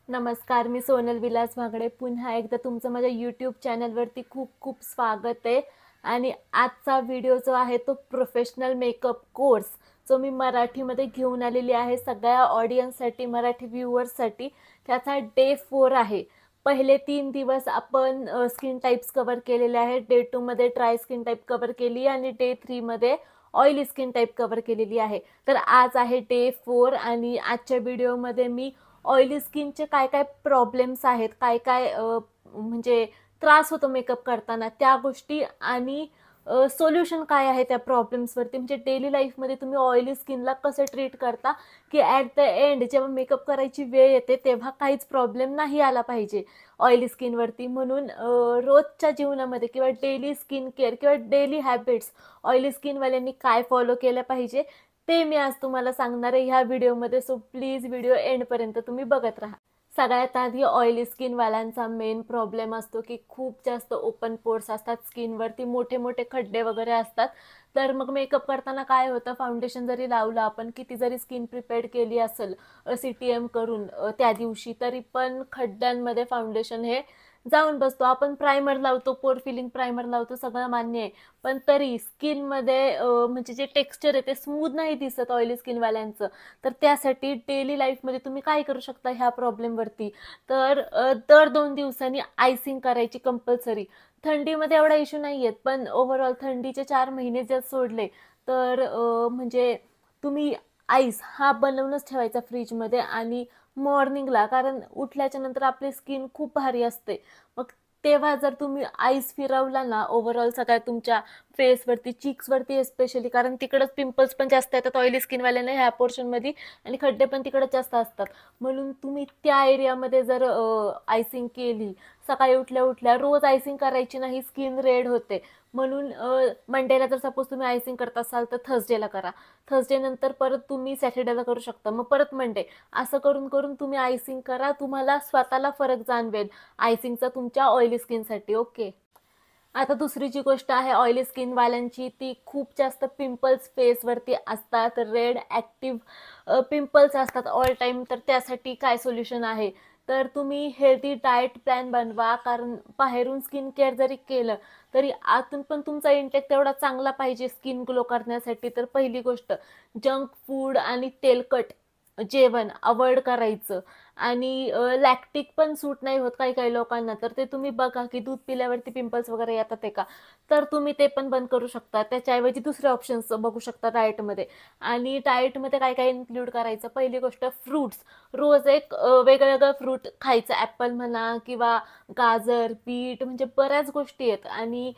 नमस्कार, मी सोनल विलास वागडे. पुन्हा एकदा तुमचं माझ्या यूट्यूब चॅनलवरती खूप खूप स्वागत आहे. आणि आजचा व्हिडिओ जो आहे तो प्रोफेशनल मेकअप कोर्स जो मी मराठीमध्ये घेऊन आलेली आहे सगळ्या ऑडियन्ससाठी, मराठी व्ह्यूअर्ससाठी. त्याचा डे 4 आहे. पहिले 3 दिवस आपण स्किन टाईप्स कव्हर केलेले आहेत. डे 2 मध्ये ड्राय स्किन टाईप कव्हर केली आणि डे 3 मध्ये ऑइली स्किन टाईप कव्हर केलेली आहे. तर आज आहे डे 4 आणि आजच्या व्हिडिओमध्ये मी ऑइली स्किनचे काय काय प्रॉब्लेम्स आहेत, काय काय म्हणजे त्रास होतो मेकअप करताना त्या गोष्टी आणि सोल्युशन काय आहे त्या प्रॉब्लेम्सवरती, म्हणजे डेली लाईफमध्ये तुम्ही ऑइली स्किनला कसं ट्रीट करता की ॲट द एंड जेव्हा मेकअप करायची वेळ येते तेव्हा काहीच प्रॉब्लेम नाही आला पाहिजे ऑइली स्किनवरती. म्हणून रोजच्या जीवनामध्ये किंवा डेली स्किन केअर किंवा डेली हॅबिट्स ऑइली स्किनवाल्यांनी काय फॉलो केल्या पाहिजे ते मी आज तुम्हाला सांगणार आहे ह्या व्हिडिओमध्ये. सो प्लीज व्हिडिओ एंडपर्यंत तुम्ही बघत राहा. सगळ्यात आधी ऑइली स्किनवाल्यांचा मेन प्रॉब्लेम असतो की खूप जास्त ओपन पोर्स असतात स्किनवरती, मोठे मोठे खड्डे वगैरे असतात. तर मग मेकअप करताना काय होतं, फाउंडेशन जरी लावलं आपण, किती जरी स्किन प्रिपेअर केली असेल CTM करून त्या दिवशी, तरी पण खड्ड्यांमध्ये फाउंडेशन हे जाऊन बसतो. आपण प्रायमर लावतो, पोर फिलिंग प्रायमर लावतो, सगळं मान्य आहे. पण तरी स्किनमध्ये म्हणजे जे टेक्स्चर आहे ते स्मूथ नाही दिसत ऑइली स्किनवाल्यांचं. तर त्यासाठी डेली लाईफमध्ये तुम्ही काय करू शकता ह्या प्रॉब्लेमवरती, तर दर 2 दिवसांनी आयसिंग करायची कंपल्सरी. थंडीमध्ये एवढा इश्यू नाही आहेत, पण ओव्हरऑल थंडीचे 4 महिने जर सोडले तर म्हणजे तुम्ही आईस हा बनवूनच ठेवायचा फ्रीजमध्ये आणि मॉर्निंगला, कारण उठल्याच्या नंतर आपली स्किन खूप भारी असते. मग तेव्हा जर तुम्ही आईस फिरवला ना ओव्हरऑल सगळ्या तुमच्या फेसवरती, चिक्सवरती एस्पेशली, कारण तिकडंच पिंपल्स पण जास्त येतात ऑइली स्किनवाल्यांना ह्या पोर्शनमध्ये आणि खड्डे पण तिकडंच जास्त असतात. म्हणून तुम्ही त्या एरियामध्ये जर आयसिंग केली, सकाळी उठल्या उठल्या रोज आयसिंग करायची नाही, स्किन रेड होते. म्हणून मंडेला जर सपोज तुम्ही आयसिंग करत असाल तर थर्सडेला करा, थर्सडे नंतर परत तुम्ही सॅटर्डेला करू शकता, मग परत मंडे. असं करून करून तुम्ही आयसिंग करा, तुम्हाला स्वतःला फरक जाणवेल आयसिंगचा तुमच्या ऑइली स्किनसाठी. ओके. आता दुसरी जी गोष्ट आहे ऑइली स्किनवाल्यांची, ती खूप जास्त पिंपल्स फेसवरती असतात, रेड ॲक्टिव्ह पिंपल्स असतात ऑल टाईम. तर त्यासाठी काय सोल्युशन आहे, तर तुम्ही हेल्दी डाएट प्लॅन बनवा. कारण बाहेरून स्किन केअर जरी केलं तरी आतून पण तुमचा इंटेक तेवढा चांगला पाहिजे स्किन ग्लो करण्यासाठी. तर पहिली गोष्ट, जंक फूड आणि तेलकट जेवण अवॉइड करायचं. आणि लॅक्टिक पण सूट नाही होत काही काही लोकांना, तर ते तुम्ही बघा की दूध पिल्यावरती पिंपल्स वगैरे येतात आहे का, तर तुम्ही ते पण बंद करू शकता. त्याच्याऐवजी दुसरे ऑप्शन्स बघू शकता डाएटमध्ये. आणि डाएटमध्ये काय काय इन्क्लूड करायचं, पहिली गोष्ट फ्रूट्स. रोज एक वेगळं फ्रूट खायचं, ॲपल म्हणा किंवा गाजर, बीट, म्हणजे बऱ्याच गोष्टी आहेत. आणि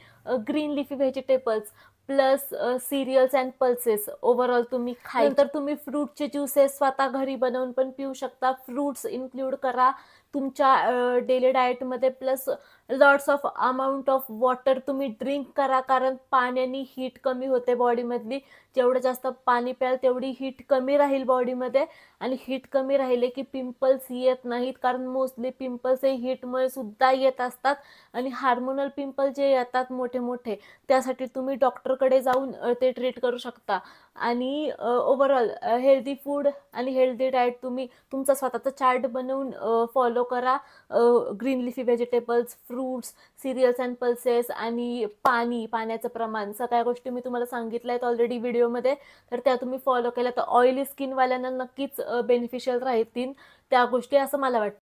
green leafy vegetables plus serials and pulses overall तुम्ही खायचे. नंतर तुम्ही फ्रूटचे ज्युसेस स्वतः घरी बनवून पण पिऊ शकता. फ्रूट्स इन्क्लूड करा तुमच्या डेली डाएटमध्ये. Plus lots of amount of water तुम्ही ड्रिंक करा, कारण पाण्याने हीट कमी होते बॉडीमधली. जेवढं जास्त पाणी प्याल तेवढी हीट कमी राहील बॉडीमध्ये, आणि हीट कमी राहिले की पिंपल्स येत नाहीत, कारण मोस्टली पिंपल्स हे हीटमुळे सुद्धा येत असतात. आणि हार्मोनल पिंपल जे येतात मोठे मोठे, त्यासाठी तुम्ही डॉक्टरकडे जाऊन ते ट्रीट करू शकता. आणि ओव्हरऑल हेल्दी फूड आणि हेल्दी डाएट तुम्ही तुमचा स्वतःचा चार्ट बनवून फॉलो करा. Green leafy vegetables, fruits, serials and pulses आणि पाण्याचं प्रमाण, सगळ्या गोष्टी मी तुम्हाला सांगितल्या आहेत ऑलरेडी व्हिडिओमध्ये. तर त्या तुम्ही फॉलो केल्या तर ऑइली स्किनवाल्यांना नक्कीच बेनिफिशियल राहतील त्या गोष्टी, असं मला वाटतं.